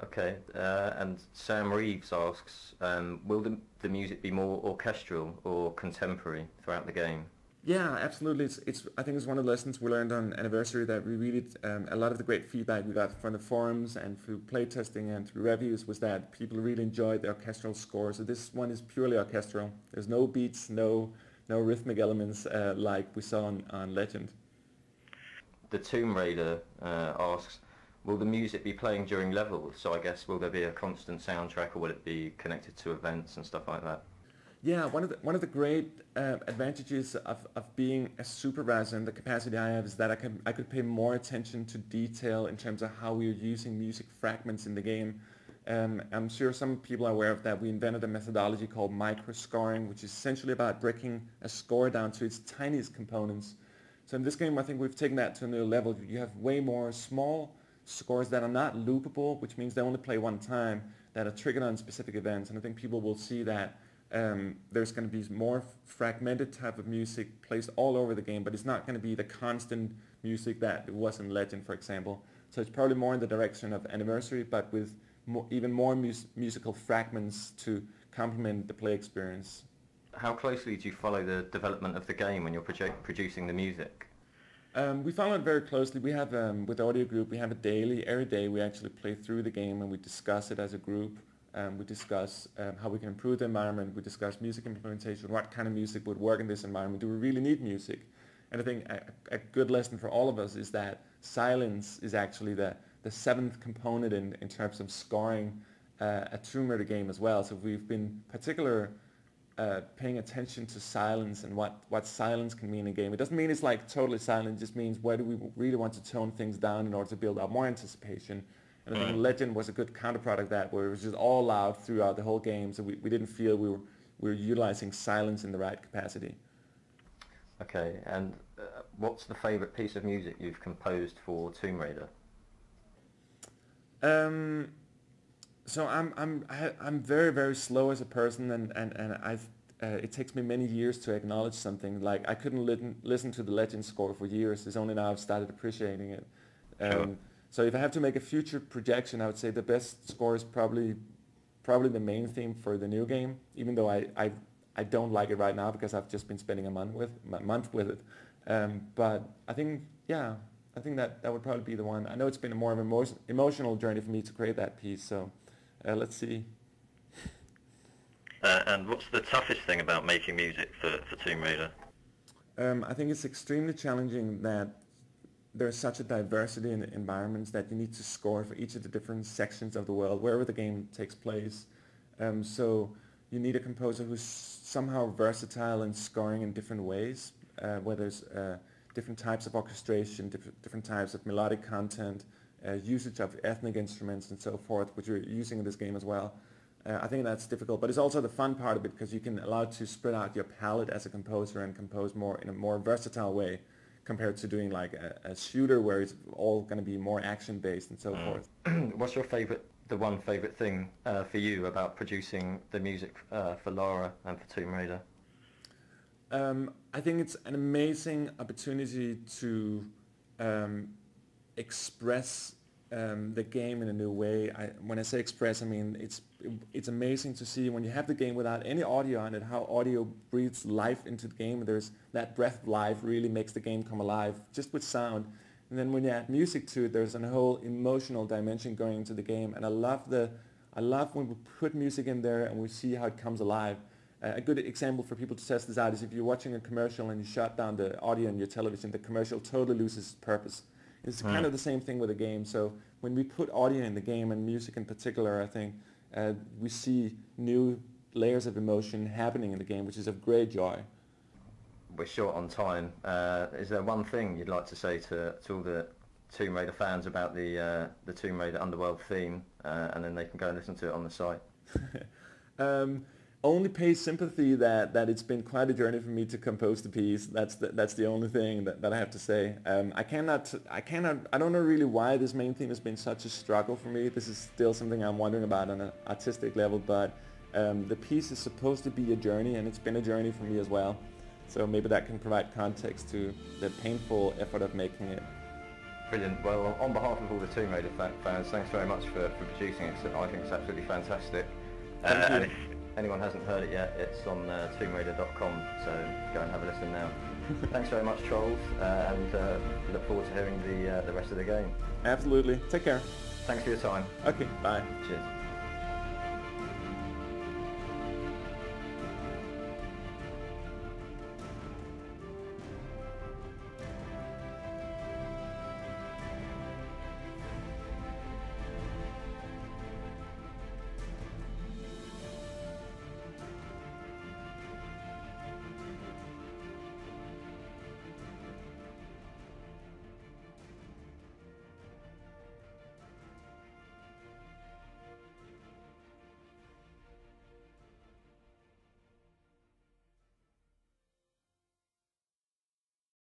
Okay, and Sam Reeves asks, will the music be more orchestral or contemporary throughout the game? Yeah, absolutely. It's I think it's one of the lessons we learned on Anniversary that we really a lot of the great feedback we got from the forums and through playtesting and through reviews was that people really enjoyed the orchestral score. So this one is purely orchestral. There's no beats, no rhythmic elements like we saw on Legend. The Tomb Raider asks, will the music be playing during levels? So I guess will there be a constant soundtrack, or will it be connected to events and stuff like that? Yeah, one of the great advantages of being a supervisor and the capacity I have is that I could pay more attention to detail in terms of how we are using music fragments in the game. I'm sure some people are aware of that. We invented a methodology called microscoring, which is essentially about breaking a score down to its tiniest components. So in this game, I think we've taken that to a new level. You have way more small scores that are not loopable, which means they only play one time, that are triggered on specific events. And I think people will see that there's going to be more fragmented type of music placed all over the game, but it's not going to be the constant music that it was in Legend, for example. So it's probably more in the direction of Anniversary, but with even more musical fragments to complement the play experience. How closely do you follow the development of the game when you're producing the music? We follow it very closely. We have, with the audio group, we have a daily. Every day we actually play through the game and we discuss it as a group. We discuss how we can improve the environment. We discuss music implementation, what kind of music would work in this environment. Do we really need music? And I think a good lesson for all of us is that silence is actually the seventh component in terms of scoring a Tomb Raider game as well. So we've been paying attention to silence and what silence can mean in a game. It doesn't mean it's like totally silent. It just means where do we really want to tone things down in order to build up more anticipation. And I think Legend was a good counterproduct of that, where it was just all loud throughout the whole game, so we didn't feel we were utilizing silence in the right capacity. Okay, and what's the favourite piece of music you've composed for Tomb Raider? So I'm very, very slow as a person, and it takes me many years to acknowledge something. Like I couldn't listen to the Legend score for years. It's only now I've started appreciating it. Sure. So if I have to make a future projection, I would say the best score is probably the main theme for the new game, even though I don't like it right now because I've just been spending a month with it. But I think that would probably be the one. I know it's been a more of an emotional journey for me to create that piece, so let's see. And what's the toughest thing about making music for Tomb Raider? I think it's extremely challenging that there's such a diversity in environments that you need to score for each of the different sections of the world, wherever the game takes place. So you need a composer who's somehow versatile in scoring in different ways, where there's different types of orchestration, different types of melodic content, usage of ethnic instruments and so forth, which you're using in this game as well. I think that's difficult, but it's also the fun part of it because you can allow to spread out your palette as a composer and compose more in a more versatile way compared to doing like a shooter where it's all going to be more action-based and so forth. What's your one favourite thing for you about producing the music for Lara and for Tomb Raider? I think it's an amazing opportunity to express the game in a new way. When I say express, I mean it's amazing to see when you have the game without any audio on it, how audio breathes life into the game. There's that breath of life really makes the game come alive just with sound. And then when you add music to it, there's a whole emotional dimension going into the game. And I love when we put music in there and we see how it comes alive. A good example for people to test this out is if you're watching a commercial and you shut down the audio on your television, the commercial totally loses its purpose. It's kind of the same thing with a game. So when we put audio in the game and music in particular, I think we see new layers of emotion happening in the game, which is of great joy. We're short on time. Is there one thing you'd like to say to all the Tomb Raider fans about the Tomb Raider Underworld theme, and then they can go and listen to it on the site? Only pay sympathy that it's been quite a journey for me to compose the piece. That's the only thing that I have to say. I don't know really why this main theme has been such a struggle for me. This is still something I'm wondering about on an artistic level, but the piece is supposed to be a journey, and it's been a journey for me as well. So maybe that can provide context to the painful effort of making it. Brilliant. Well, on behalf of all the Tomb Raider fans, thanks very much for producing it. I think it's absolutely fantastic. Thank you. And if anyone hasn't heard it yet, it's on tombRaider.com, so go and have a listen now. Thanks very much, Trolls, and look forward to hearing the rest of the game. Absolutely. Take care. Thanks for your time. Okay, bye. Cheers.